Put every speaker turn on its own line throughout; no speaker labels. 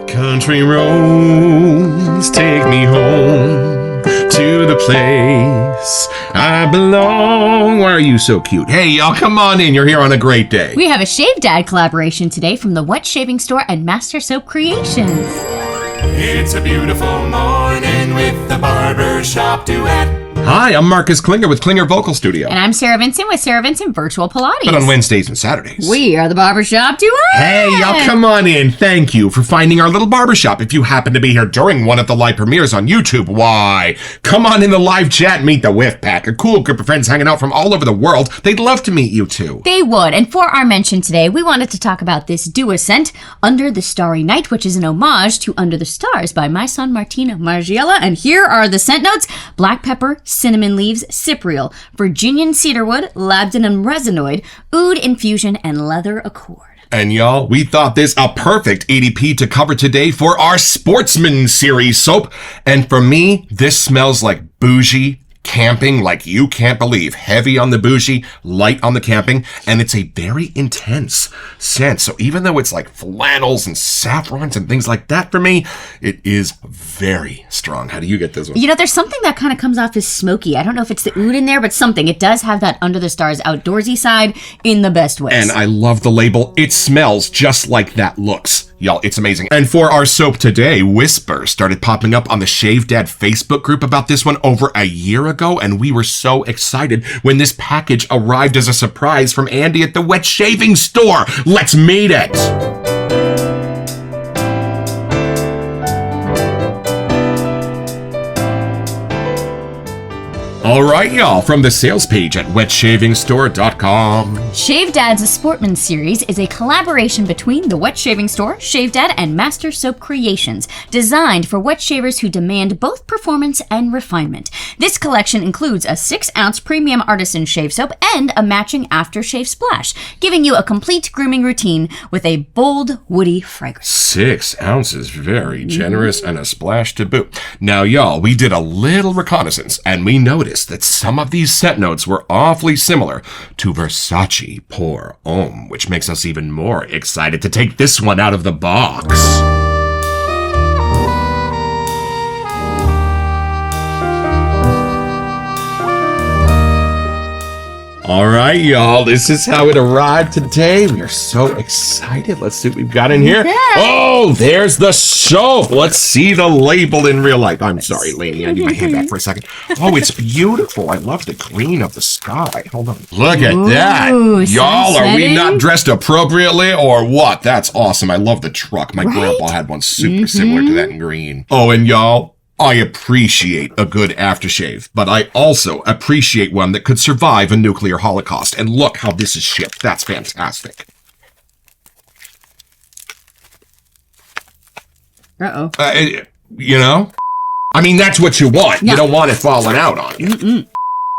Country roads take me home to the place I belong. Why are you so cute? Hey, y'all, come on in. You're here on a great day.
We have a Shave Dad collaboration today from the Wet Shaving Store and Master Soap Creations.
It's a beautiful morning with the Barbershop Duet.
Hi, I'm Marcus Klinger with Klinger Vocal Studio.
And I'm Sarah Vincent with Sarah Vincent Virtual Pilates.
But on Wednesdays and Saturdays.
We are the Barbershop Duet.
Hey, y'all, come on in. Thank you for finding our little barbershop. If you happen to be here during one of the live premieres on YouTube, why? Come on in the live chat and meet the Whiff Pack, a cool group of friends hanging out from all over the world. They'd love to meet you, too.
They would. And for our mention today, we wanted to talk about this duo scent, Under the Starry Night, which is an homage to Under the Stars by my son, Martina Margiela. And here are the scent notes. Black pepper, cinnamon leaves, cypriol, Virginian cedarwood, labdanum resinoid, oud infusion, and leather accord.
And y'all, we thought this a perfect EDP to cover today for our Sportsman series soap. And for me, this smells like bougie camping like you can't believe. Heavy on the bougie, light on the camping, and it's a very intense scent. So even though it's like flannels and saffrons and things like that for me, it is very strong. How do you get this one?
You know, there's something that kind of comes off as smoky. I don't know if it's the oud in there, but something. It does have that Under the Stars outdoorsy side in the best ways.
And I love the label. It smells just like that looks. Y'all, it's amazing. And for our soap today, whispers started popping up on the Shave Dad Facebook group about this one over a year ago, and we were so excited when this package arrived as a surprise from Andy at the Wet Shaving Store. Let's meet it! All right, y'all, from the sales page at wetshaving.store.com.
Shave Dad's Sportsman series is a collaboration between the Wet Shaving Store, Shave Dad, and Master Soap Creations, designed for wet shavers who demand both performance and refinement. This collection includes a 6-ounce premium artisan shave soap and a matching aftershave splash, giving you a complete grooming routine with a bold, woody fragrance.
6 ounces, very generous, and a splash to boot. Now, y'all, we did a little reconnaissance, and we noticed that some of these scent notes were awfully similar to Versace Pour Homme, which makes us even more excited to take this one out of the box. All right, y'all, this is how it arrived today. We are so excited. Let's see what we've got in here.
Yeah.
Oh, there's the soap. Let's see the label in real life. I'm sorry, lady. I need my hand back for a second. Oh, it's beautiful. I love the green of the sky. Hold on. Look at that. Y'all, are we not dressed appropriately or what? That's awesome. I love the truck. My grandpa had one super similar to that in green. Oh, and y'all, I appreciate a good aftershave, but I also appreciate one that could survive a nuclear holocaust. And look how this is shipped. That's fantastic.
Uh-oh.
You know? I mean, that's what you want. Yeah. You don't want it falling out on you.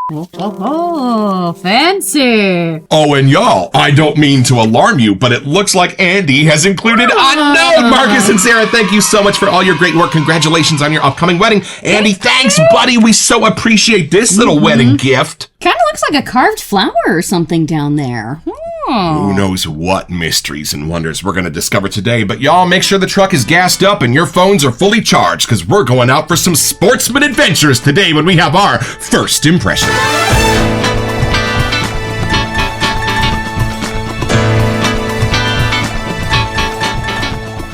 Oh, fancy.
Oh, and y'all, I don't mean to alarm you, but it looks like Andy has included unknown. Marcus and Sarah, thank you so much for all your great work. Congratulations on your upcoming wedding. Andy, thanks, buddy. We so appreciate this little wedding gift.
Kind of looks like a carved flower or something down there.
Who knows what mysteries and wonders we're going to discover today, but y'all make sure the truck is gassed up and your phones are fully charged because we're going out for some sportsman adventures today when we have our first impression.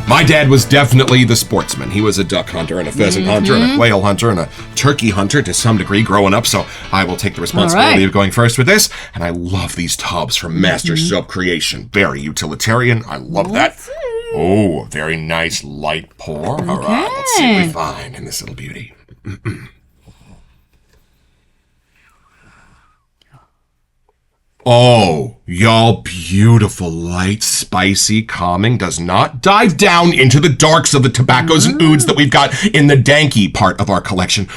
My dad was definitely the sportsman. He was a duck hunter and a pheasant hunter and a quail hunter and a turkey hunter to some degree growing up, so I will take the responsibility of going first with this. And I love these tubs from Master Soap Creation. Very utilitarian. I love that. Oh, very nice light pour. All right, let's see what we find in this little beauty. Oh, y'all, beautiful, light, spicy, calming, does not dive down into the darks of the tobaccos and ouds that we've got in the danky part of our collection.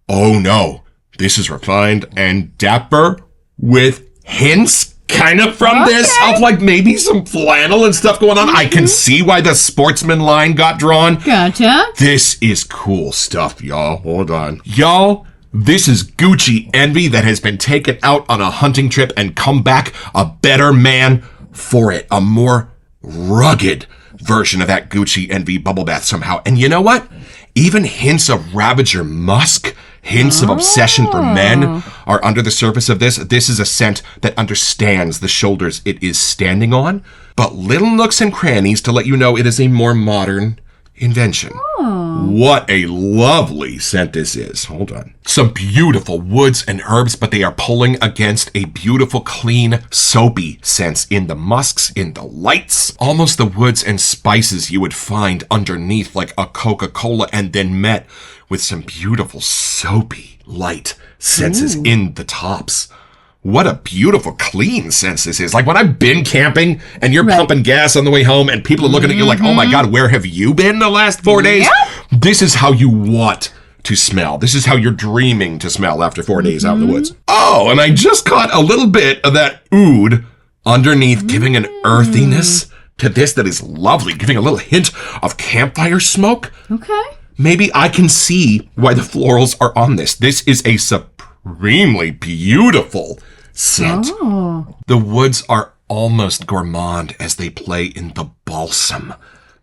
Oh no, this is refined and dapper with hints kind of from this of like maybe some flannel and stuff going on. I can see why the Sportsman line got drawn.
Gotcha.
This is cool stuff, y'all. Hold on. Y'all, this is Gucci envy that has been taken out on a hunting trip and come back a better man for it. A more rugged version of that Gucci Envy bubble bath somehow. And you know what? Even hints of Ravager musk, hints of obsession for men are under the surface of this. This is a scent that understands the shoulders it is standing on, but little nooks and crannies to let you know it is a more modern invention. What a lovely scent this is. Hold on. Some beautiful woods and herbs, but they are pulling against a beautiful, clean, soapy sense in the musks, in the lights. Almost the woods and spices you would find underneath like a Coca-Cola, and then met with some beautiful, soapy, light senses in the tops. What a beautiful, clean sense this is. Like when I've been camping and you're pumping gas on the way home and people are looking at you like, oh my God, where have you been the last 4 days? This is how you want to smell. This is how you're dreaming to smell after 4 days out in the woods. Oh, and I just caught a little bit of that oud underneath, giving an earthiness to this that is lovely, giving a little hint of campfire smoke.
Okay.
Maybe I can see why the florals are on this. This is a supremely beautiful scent. The woods are almost gourmand as they play in the balsam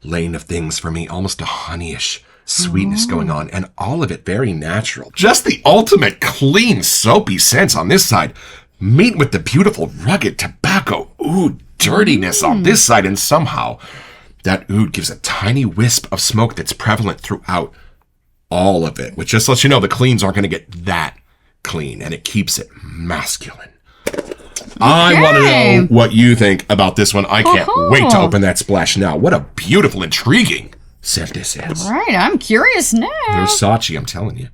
lane of things for me. Almost a honeyish sweetness going on, and all of it very natural. Just the ultimate clean, soapy scents on this side. Meet with the beautiful, rugged tobacco oud dirtiness on this side, and somehow that oud gives a tiny wisp of smoke that's prevalent throughout all of it, which just lets you know the cleans aren't going to get that clean, and it keeps it masculine. I want to know what you think about this one. I can't wait to open that splash now. What a beautiful, intriguing scent this is.
All right, I'm curious now.
Versace, I'm telling you.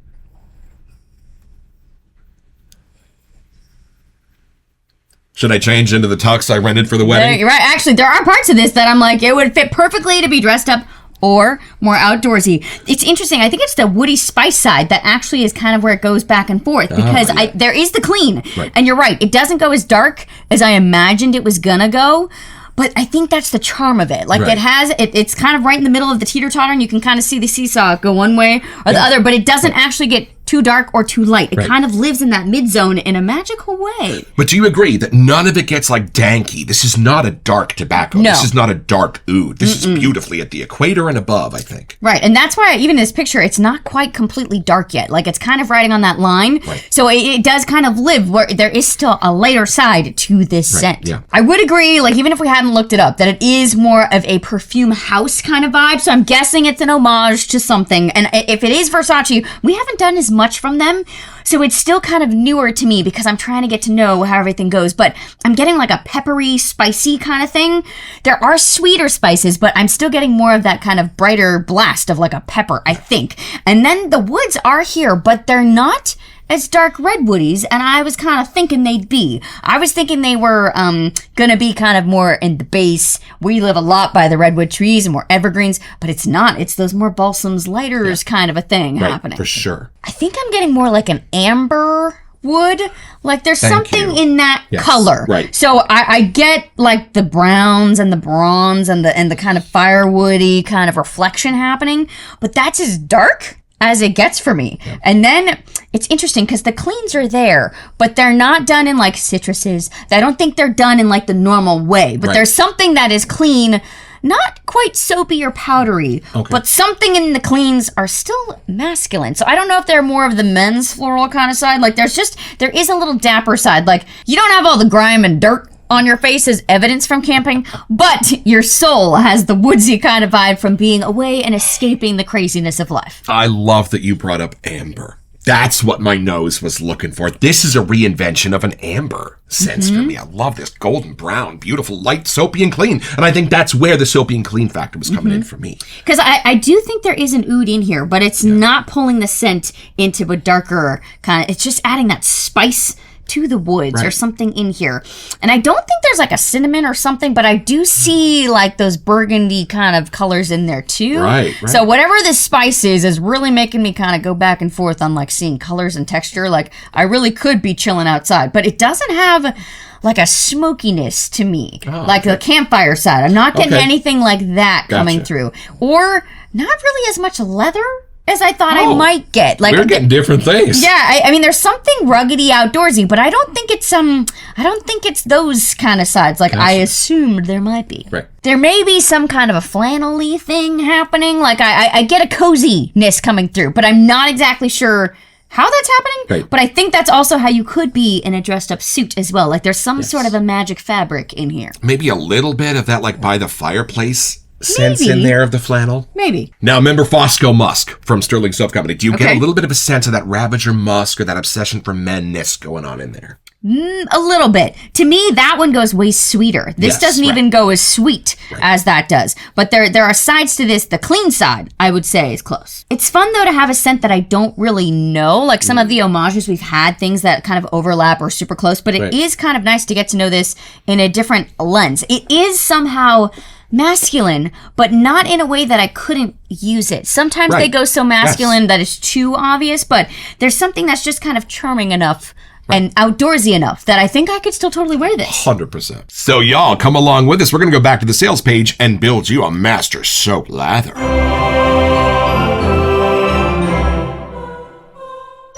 Should I change into the tux I rented for the wedding?
You're right. Actually, there are parts of this that I'm like, it would fit perfectly to be dressed up or more outdoorsy. It's interesting. I think it's the woody spice side that actually is kind of where it goes back and forth, because there is the clean. Right. And you're right. It doesn't go as dark as I imagined it was gonna go. But I think that's the charm of it. Like it's kind of right in the middle of the teeter-totter, and you can kind of see the seesaw go one way or the other, but it doesn't actually get too dark or too light. It kind of lives in that mid-zone in a magical way.
But do you agree that none of it gets like danky? This is not a dark tobacco. No. This is not a dark oud. This is beautifully at the equator and above, I think.
Right, and that's why even in this picture, it's not quite completely dark yet. Like it's kind of riding on that line. Right. So it does kind of live where there is still a lighter side to this scent. Yeah. I would agree, like even if we hadn't looked it up, that it is more of a perfume house kind of vibe. So I'm guessing it's an homage to something. And if it is Versace, we haven't done as much from them. So it's still kind of newer to me because I'm trying to get to know how everything goes. But I'm getting like a peppery, spicy kind of thing. There are sweeter spices, but I'm still getting more of that kind of brighter blast of like a pepper, I think. And then the woods are here, but they're not as dark redwoodies, and I was kind of thinking they'd be. I was thinking they were gonna be kind of more in the base. We live a lot by the redwood trees and more evergreens, but it's not. It's those more balsams, lighters kind of a thing happening.
For sure.
I think I'm getting more like an amber wood. Like there's something in that color. Right. So I get like the browns and the bronze and the kind of firewoody kind of reflection happening, but that's as dark as it gets for me. Yeah. And then it's interesting because the cleans are there, but they're not done in like citruses. I don't think they're done in like the normal way, but there's something that is clean, not quite soapy or powdery, but something in the cleans are still masculine. So I don't know if they're more of the men's floral kind of side. Like there is a little dapper side. Like you don't have all the grime and dirt on your face as evidence from camping, but your soul has the woodsy kind of vibe from being away and escaping the craziness of life.
I love that you brought up amber. That's what my nose was looking for. This is a reinvention of an amber sense for me. I love this golden brown, beautiful, light, soapy, and clean. And I think that's where the soapy and clean factor was coming in for me.
Because I do think there is an oud in here, but it's not pulling the scent into a darker kind of, it's just adding that spice to the woods or something in here. And I don't think there's like a cinnamon or something, but I do see like those burgundy kind of colors in there too. Right. So whatever this spice is really making me kind of go back and forth on like seeing colors and texture. Like I really could be chilling outside, but it doesn't have like a smokiness to me, like the campfire side. I'm not getting anything like that coming through, or not really as much leather as I thought I might get.
Like, we're getting different things.
Yeah, I mean, there's something ruggedy outdoorsy, but I don't think it's those kind of sides. Like, I assumed there might be.
Right.
There may be some kind of a flannel-y thing happening. Like, I get a coziness coming through, but I'm not exactly sure how that's happening.
Right.
But I think that's also how you could be in a dressed-up suit as well. Like, there's some sort of a magic fabric in here.
Maybe a little bit of that, like, by the fireplace sense in there of the flannel.
Maybe.
Now, remember Fosco Musk from Sterling Soap Company. Do you get a little bit of a sense of that Ravager Musk or that obsession for men-ness going on in there?
A little bit. To me, that one goes way sweeter. This doesn't even go as sweet as that does. But there are sides to this. The clean side, I would say, is close. It's fun, though, to have a scent that I don't really know. Like some of the homages, we've had things that kind of overlap or super close. But it is kind of nice to get to know this in a different lens. It is somehow masculine, but not in a way that I couldn't use it. Sometimes they go so masculine that it's too obvious. But there's something that's just kind of charming enough and outdoorsy enough that I think I could still totally wear this. 100%.
So y'all, come along with us. We're going to go back to the sales page and build you a master soap lather.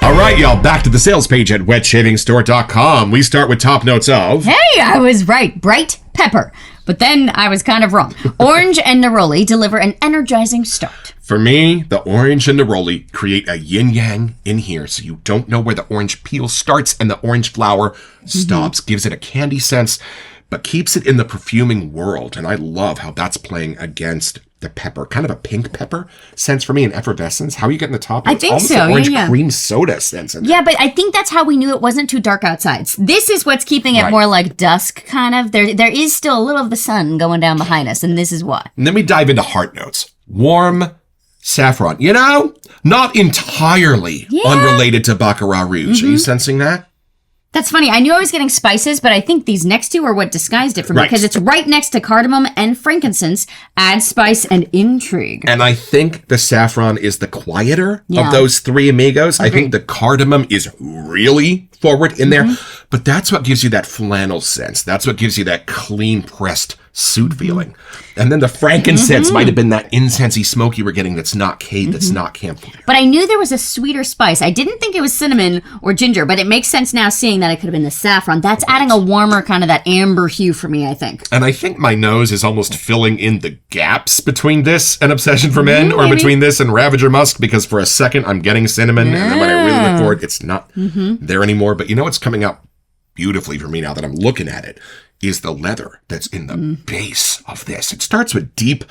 All right, y'all, back to the sales page at wetshaving.store.com. We start with top notes of...
Hey, I was right. Bright pepper. But then I was kind of wrong. Orange and neroli deliver an energizing start.
For me, the orange and neroli create a yin-yang in here, so you don't know where the orange peel starts and the orange flower stops. Gives it a candy sense, but keeps it in the perfuming world. And I love how that's playing against the pepper. Kind of a pink pepper sense for me, an effervescence. How are you getting the top?
I think
almost
so,
an orange cream soda sense in it.
Yeah, but I think that's how we knew it wasn't too dark outside. This is what's keeping it more like dusk, kind of. There is still a little of the sun going down behind us, and this is why.
And then we dive into heart notes. Warm saffron. You know, not entirely unrelated to Baccarat Rouge. Are you sensing that?
That's funny. I knew I was getting spices, but I think these next two are what disguised it for me because it's right next to cardamom and frankincense. Add spice and intrigue.
And I think the saffron is the quieter of those three amigos. I think the cardamom is really forward in there, but that's what gives you that flannel sense. That's what gives you that clean pressed suit feeling. And then the frankincense might have been that incensey smoke you were getting that's not cade, that's not camphor.
But I knew there was a sweeter spice. I didn't think it was cinnamon or ginger, but it makes sense now seeing that it could have been the saffron. That's adding a warmer kind of that amber hue for me, I think.
And I think my nose is almost filling in the gaps between this and Obsession for Men or between this and Ravager Musk, because for a second I'm getting cinnamon and then when I really look for it, it's not there anymore. But you know what's coming out beautifully for me now that I'm looking at it is the leather that's in the base of this. It starts with deep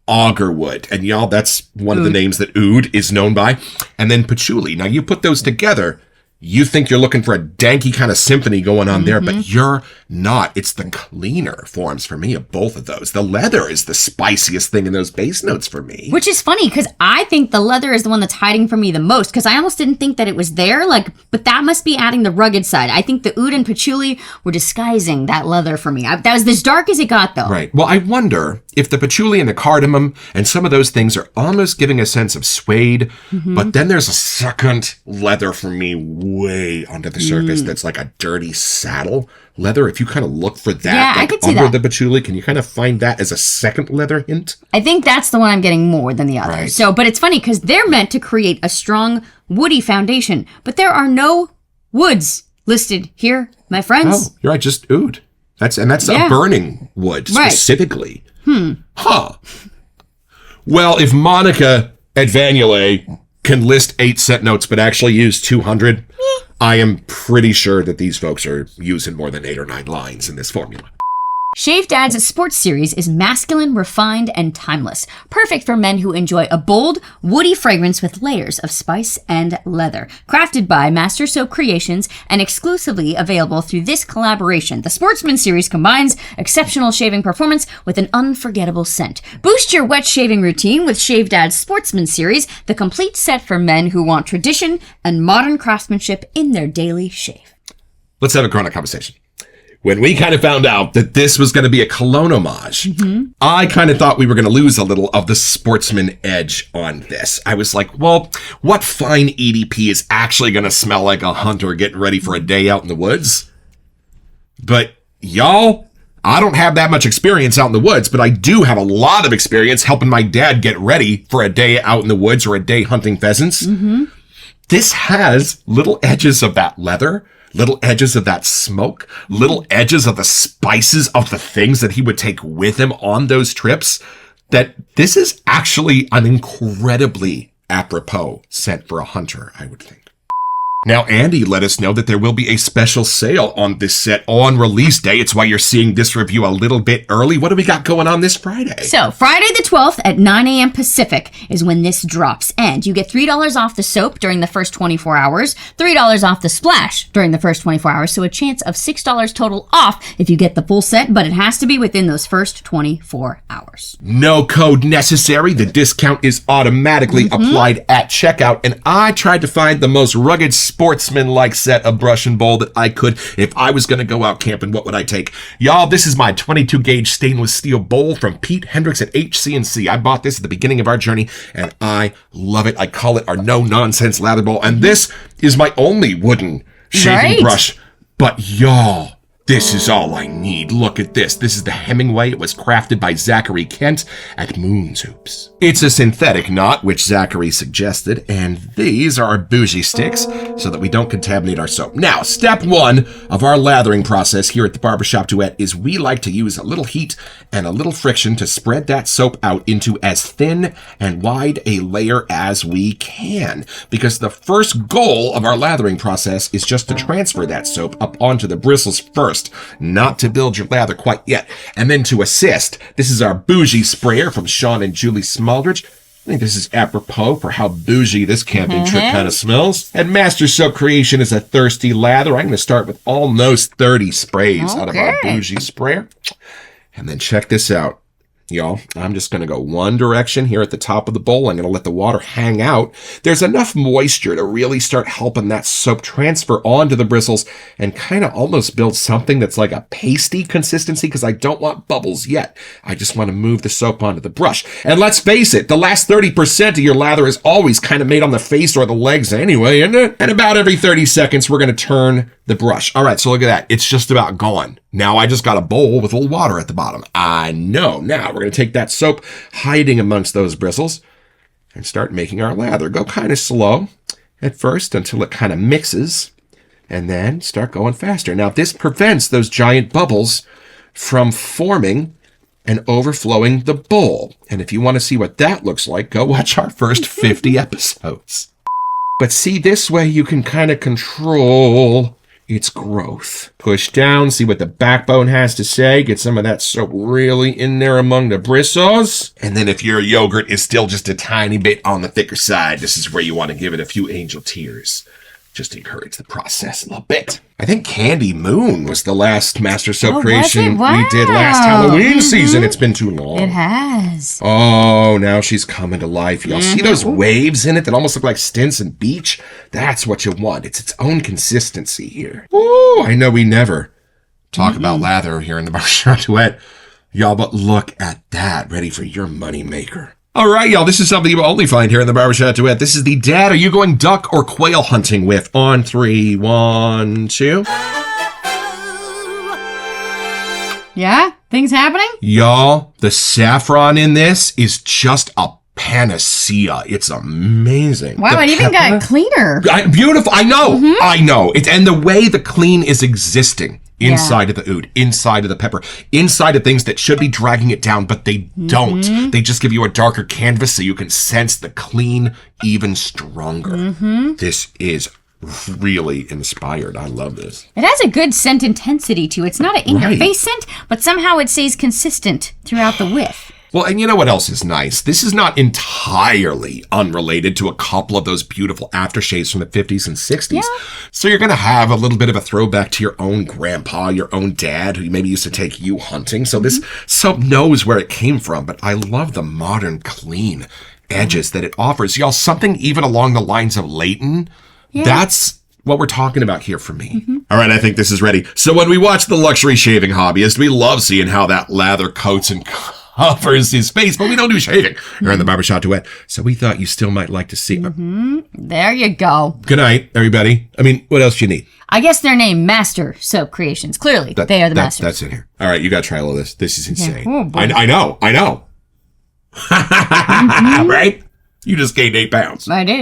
auger wood. And y'all, that's one of the names that oud is known by. And then patchouli. Now, you put those together, you think you're looking for a danky kind of symphony going on there, but you're not. It's the cleaner forms for me of both of those. The leather is the spiciest thing in those base notes for me.
Which is funny because I think the leather is the one that's hiding from me the most because I almost didn't think that it was there. But that must be adding the rugged side. I think the oud and patchouli were disguising that leather for me. That was as dark as it got, though.
Right. Well, I wonder if the patchouli and the cardamom and some of those things are almost giving a sense of suede, but then there's a second leather for me way under the surface that's like a dirty saddle leather. If you kind of look for that,
I could see
under
that.
the patchouli, can you kind of find that as a second leather hint?
I think that's the one I'm getting more than the other.
Right.
So, but it's funny because they're meant to create a strong woody foundation, but there are no woods listed here, my friends.
Oh, you're right, just oud. That's a burning wood specifically. Huh. Well, if Monica at Vanulay can list 8 scent notes but actually use 200, I am pretty sure that these folks are using more than 8 or 9 lines in this formula.
Shave Dad's sports series is masculine, refined, and timeless. Perfect for men who enjoy a bold, woody fragrance with layers of spice and leather. Crafted by Master Soap Creations and exclusively available through this collaboration, the Sportsman series combines exceptional shaving performance with an unforgettable scent. Boost your wet shaving routine with Shave Dad's Sportsman series, the complete set for men who want tradition and modern craftsmanship in their daily shave.
Let's have a Corona conversation. When we kind of found out that this was going to be a cologne homage, I kind of thought we were going to lose a little of the sportsman edge on this. I was like, well, what fine EDP is actually going to smell like a hunter getting ready for a day out in the woods? But y'all, I don't have that much experience out in the woods, but I do have a lot of experience helping my dad get ready for a day out in the woods or a day hunting pheasants. This has little edges of that leather, little edges of that smoke, little edges of the spices of the things that he would take with him on those trips. That this is actually an incredibly apropos scent for a hunter, I would think. Now, Andy let us know that there will be a special sale on this set on release day. It's why you're seeing this review a little bit early. What do we got going on this Friday?
So, Friday the 12th at 9 a.m. Pacific is when this drops. And you get $3 off the soap during the first 24 hours, $3 off the splash during the first 24 hours. So, a chance of $6 total off if you get the full set, but it has to be within those first 24 hours.
No code necessary. The discount is automatically applied at checkout. And I tried to find the most rugged Sportsman-like set of brush and bowl that I could. If I was going to go out camping, what would I take? Y'all, this is my 22-gauge stainless steel bowl from Pete Hendricks at HC&C. I bought this at the beginning of our journey, and I love it. I call it our no-nonsense lather bowl, and this is my only wooden shaving brush. But y'all, this is all I need. Look at this. This is the Hemingway. It was crafted by Zachary Kent at Moon's Hoops. It's a synthetic knot, which Zachary suggested, and these are our bougie sticks so that we don't contaminate our soap. Now, step one of our lathering process here at the Barbershop Duet is we like to use a little heat and a little friction to spread that soap out into as thin and wide a layer as we can. Because the first goal of our lathering process is just to transfer that soap up onto the bristles first, not to build your lather quite yet. And then to assist, this is our bougie sprayer from Sean and Julie Smaldridge. I think this is apropos for how bougie this camping trip kind of smells. And Master Soap Creation is a thirsty lather. I'm going to start with almost 30 sprays out of our bougie sprayer. And then check this out. Y'all, I'm just going to go one direction here at the top of the bowl. I'm going to let the water hang out. There's enough moisture to really start helping that soap transfer onto the bristles and kind of almost build something that's like a pasty consistency because I don't want bubbles yet. I just want to move the soap onto the brush. And let's face it, the last 30% of your lather is always kind of made on the face or the legs anyway, isn't it? And about every 30 seconds, we're going to turn the brush. All right, so look at that. It's just about gone. Now I just got a bowl with a little water at the bottom. I know. Now we're going to take that soap hiding amongst those bristles and start making our lather. Go kind of slow at first until it kind of mixes and then start going faster. Now this prevents those giant bubbles from forming and overflowing the bowl. And if you want to see what that looks like, go watch our first 50 episodes. But see, this way you can kind of control its growth. Push down, see what the backbone has to say. Get some of that soap really in there among the bristles. And then if your yogurt is still just a tiny bit on the thicker side, this is where you want to give it a few angel tears. Just to encourage the process a little bit. I think Candy Moon was the last Master Soap creation we did last Halloween season. It's been too long.
It has.
Oh, now she's coming to life. Y'all see those waves in it that almost look like Stinson Beach? That's what you want. It's its own consistency here. Ooh, I know we never talk about lather here in the Barbershop Duet. Y'all, but look at that. Ready for your money maker. All right, y'all, this is something you will only find here in the Barbershop Duet. This is the Dad, Are You Going Duck or Quail Hunting With? On 3, 1, 2.
Yeah? Things happening?
Y'all, the saffron in this is just a panacea. It's amazing.
Wow, it even got cleaner.
Beautiful. I know. I know. And the way the clean is existing. Inside of the oud, inside of the pepper, inside of things that should be dragging it down, but they don't. They just give you a darker canvas so you can sense the clean even stronger. This is really inspired. I love this.
It has a good scent intensity, too. It's not an in-your-face scent, but somehow it stays consistent throughout the whiff.
Well, and you know what else is nice? This is not entirely unrelated to a couple of those beautiful aftershaves from the 50s and 60s. Yeah. So you're going to have a little bit of a throwback to your own grandpa, your own dad, who maybe used to take you hunting. So this soap knows where it came from, but I love the modern, clean edges that it offers. Y'all, something even along the lines of Layton. Yeah. That's what we're talking about here for me. All right, I think this is ready. So when we watch The Luxury Shaving Hobbyist, we love seeing how that lather coats and covers his face, but we don't do shaving here in the Barbershop Duet. So we thought you still might like to see.
There you go.
Good night, everybody. I mean, what else do you need?
I guess they're named Master Soap Creations. Clearly, they are the masters.
That's in here. All right, you got to try all of this. This is insane.
Oh, boy.
I know. Right? You just gained 8 pounds.
I did.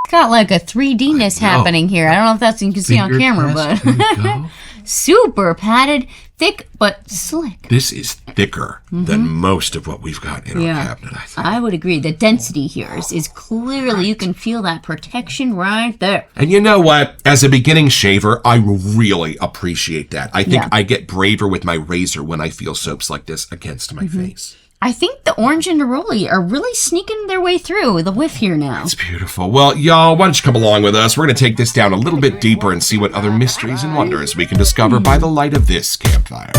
It's got like a 3D-ness happening here. I don't know if that's you can see on camera, but super padded, thick, but slick.
This is thicker than most of what we've got in our cabinet, I think.
I would agree. The density here is clearly, you can feel that protection right there.
And you know what? As a beginning shaver, I really appreciate that. I think I get braver with my razor when I feel soaps like this against my face.
I think the orange and neroli are really sneaking their way through the whiff here now.
It's beautiful. Well, y'all, why don't you come along with us? We're going to take this down a little bit deeper and see what other mysteries and wonders we can discover by the light of this campfire.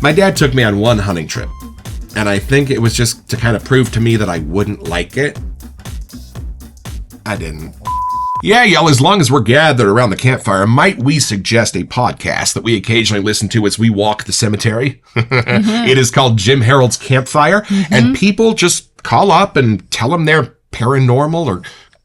My dad took me on one hunting trip, and I think it was just to kind of prove to me that I wouldn't like it. I didn't. Yeah, y'all, as long as we're gathered around the campfire, might we suggest a podcast that we occasionally listen to as we walk the cemetery? It is called Jim Harold's Campfire, and people just call up and tell them their paranormal or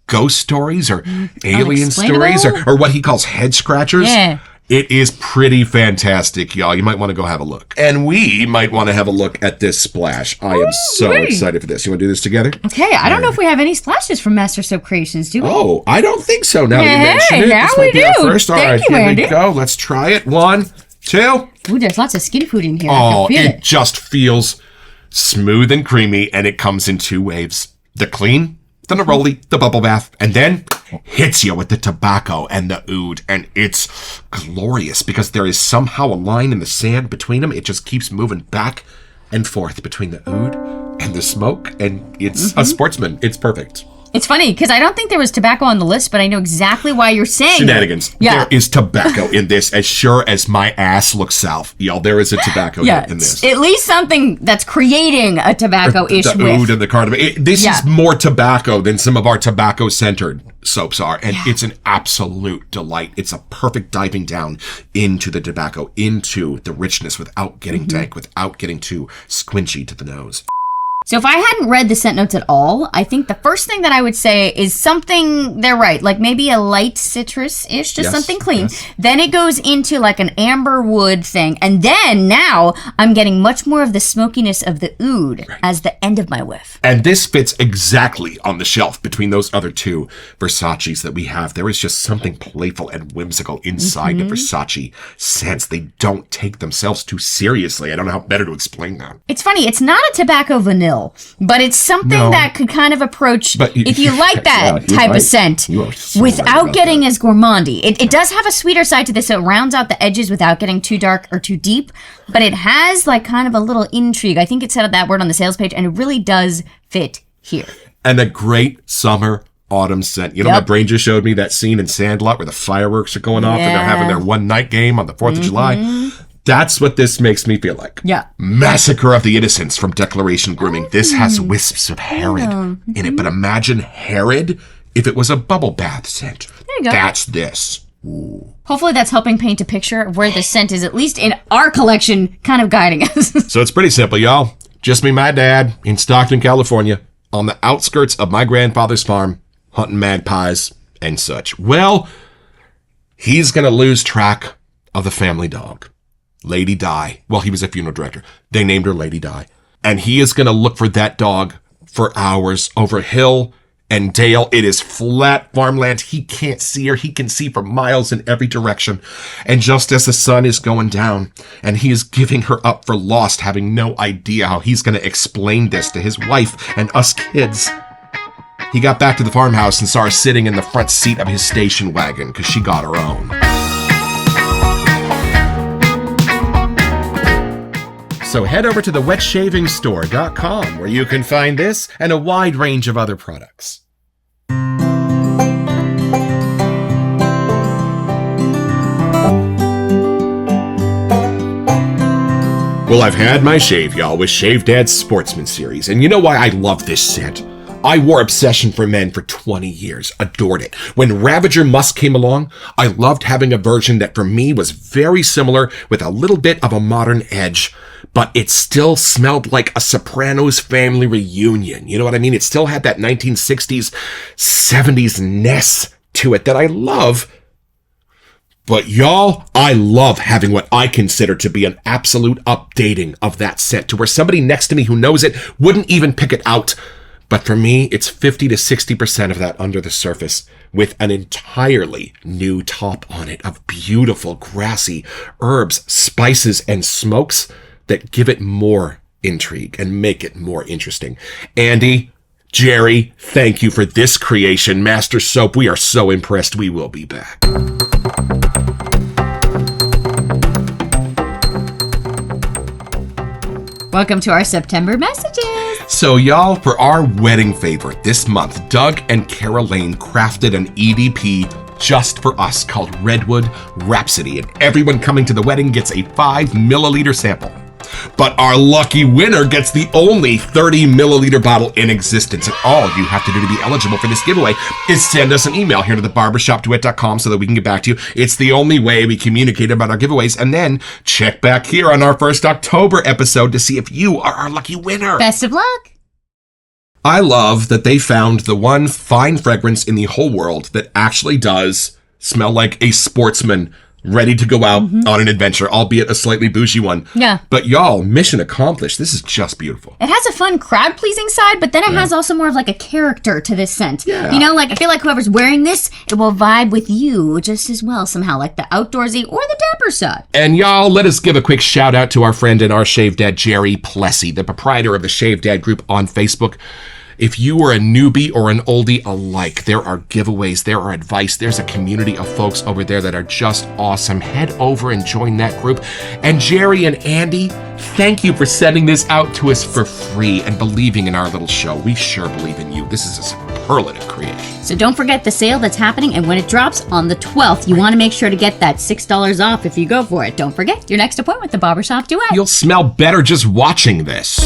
ghost stories or alien stories or what he calls head scratchers.
Yeah.
It is pretty fantastic, y'all. You might want to go have a look. And we might want to have a look at this splash. I am so excited for this. You want to do this together?
Okay, I don't know if we have any splashes from Master Soap Creations, do we?
Oh, I don't think so. Now you mention it.
Now
this
we
might be our
do.
first. All right,
you,
here
Andy.
we go. Let's try it. 1, 2.
Ooh, there's lots of skin food in here.
Oh,
I can feel
it just feels smooth and creamy, and it comes in 2 waves. The clean, the neroli, the bubble bath, and then hits you with the tobacco and the oud, and it's glorious because there is somehow a line in the sand between them. It just keeps moving back and forth between the oud and the smoke, and it's a Sportsman. It's perfect.
It's funny because I don't think there was tobacco on the list, but I know exactly why you're saying
Shenanigans.
Yeah.
There is tobacco in this, as sure as my ass looks south. Y'all, there is a tobacco hit in this.
At least something that's creating a tobacco-ish
The
whiff.
oud and the cardamom. This is more tobacco than some of our tobacco-centered soaps are, and it's an absolute delight. It's a perfect diving down into the tobacco, into the richness without getting dank, without getting too squinchy to the nose.
So if I hadn't read the scent notes at all, I think the first thing that I would say is something, they're right, like maybe a light citrus-ish, just something clean. Then it goes into like an amber wood thing. And then now I'm getting much more of the smokiness of the oud as the end of my whiff.
And this fits exactly on the shelf between those other 2 Versace's that we have. There is just something playful and whimsical inside the Versace scents. They don't take themselves too seriously. I don't know how better to explain that.
It's funny, it's not a tobacco vanilla, but it's something that could kind of approach, if you like that type of scent, without getting as gourmandy. It does have a sweeter side to this, so it rounds out the edges without getting too dark or too deep, but it has like kind of a little intrigue. I think it said that word on the sales page, and it really does fit here.
And a great summer autumn scent. You know, my brain just showed me that scene in Sandlot where the fireworks are going off and they're having their one night game on the 4th of July. That's what this makes me feel like.
Yeah.
Massacre of the Innocents from Declaration Grooming. This has wisps of Herod in it, but imagine Herod if it was a bubble bath scent.
There you go.
That's this. Ooh.
Hopefully that's helping paint a picture of where the scent is, at least in our collection, kind of guiding us.
So it's pretty simple, y'all. Just me and my dad in Stockton, California, on the outskirts of my grandfather's farm, hunting magpies and such. Well, he's going to lose track of the family dog. Lady Di. Well, he was a funeral director. They named her Lady Di. And he is going to look for that dog for hours over hill and dale. It is flat farmland. He can't see her. He can see for miles in every direction. And just as the sun is going down and he is giving her up for lost, having no idea how he's going to explain this to his wife and us kids, he got back to the farmhouse and saw her sitting in the front seat of his station wagon because she got her own. So head over to the wetshaving.store.com where you can find this and a wide range of other products. Well, I've had my shave, y'all, with Shave Dad's Sportsman series. And you know why I love this scent? I wore Obsession for Men for 20 years, adored it. When Ravager Musk came along, I loved having a version that for me was very similar with a little bit of a modern edge, but it still smelled like a Sopranos family reunion. You know what I mean? It still had that 1960s, 70s-ness to it that I love. But y'all, I love having what I consider to be an absolute updating of that scent to where somebody next to me who knows it wouldn't even pick it out. But for me, it's 50 to 60% of that under the surface with an entirely new top on it of beautiful grassy herbs, spices, and smokes that give it more intrigue and make it more interesting. Andy, Jerry, thank you for this creation. Master Soap, we are so impressed. We will be back.
Welcome to our September messages.
So y'all, for our wedding favorite this month, Doug and Carol Lane crafted an EDP just for us called Redwood Rhapsody, and everyone coming to the wedding gets a 5 milliliter sample. But our lucky winner gets the only 30 milliliter bottle in existence. And all you have to do to be eligible for this giveaway is send us an email here to thebarbershopduet.com so that we can get back to you. It's the only way we communicate about our giveaways. And then check back here on our first October episode to see if you are our lucky winner.
Best of luck.
I love that they found the one fine fragrance in the whole world that actually does smell like a sportsman ready to go out on an adventure, albeit a slightly bougie one.
Yeah.
But y'all, mission accomplished. This is just beautiful.
It has a fun crowd-pleasing side, but then it has also more of like a character to this scent.
Yeah.
You know, like I feel like whoever's wearing this, it will vibe with you just as well somehow, like the outdoorsy or the dapper side.
And y'all, let us give a quick shout out to our friend and our Shave Dad, Jerry Plessy, the proprietor of the Shave Dad group on Facebook. If you are a newbie or an oldie alike, there are giveaways, there are advice, there's a community of folks over there that are just awesome. Head over and join that group. And Jerry and Andy, thank you for sending this out to us for free and believing in our little show. We sure believe in you. This is a superlative creation.
So don't forget the sale that's happening, and when it drops on the 12th, you want to make sure to get that $6 off if you go for it. Don't forget your next appointment with the Barbershop Duet.
You'll smell better just watching this.